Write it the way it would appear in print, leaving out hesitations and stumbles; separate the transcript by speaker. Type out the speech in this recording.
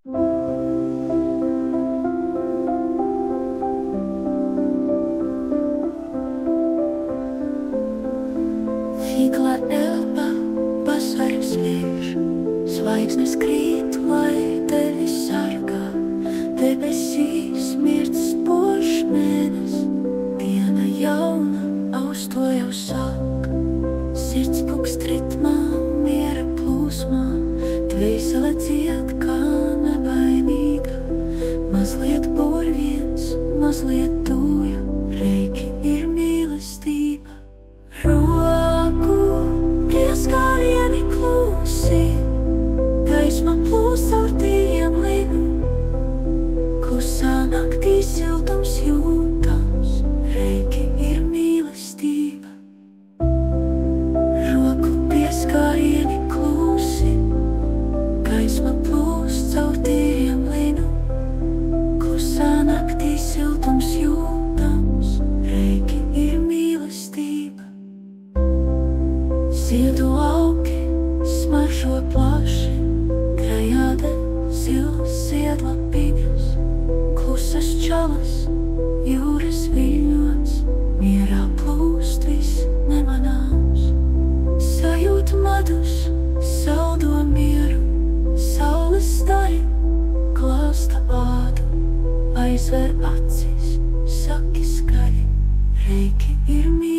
Speaker 1: Figla elpa, vasaras vīš, zvaigznes krīt, lai tevi sargā. Debesīs mirst spožs mēnes, diena jauna, austo jau sāk. Sirds pukst ritmā, miera plūsmā, dvēsele dzied kā nevainīga. Mazliet burviens, mazliet tuja, reiki ir mīlestība. Roku pieskārieni klusi, gaisma plūst caur tīriem linu. Klusā naktī siltums jūtams, reiki ir mīlestība. Roku pieskārieni klusi, gaisma plūst caur tīriem linu. Klusā naktī siltums jūtams, reiki ir mīlestība. Ziedu lauki smaržo plaši, krējāde zilas ziedlapiņas. Klusas čalas, jūras viļņots, mierā plūst viss nemanāms. Sajūt medus, saldo mieru, saules stari, glāsta ādu, aizver acis, saki skaļi, reiki ir mieru.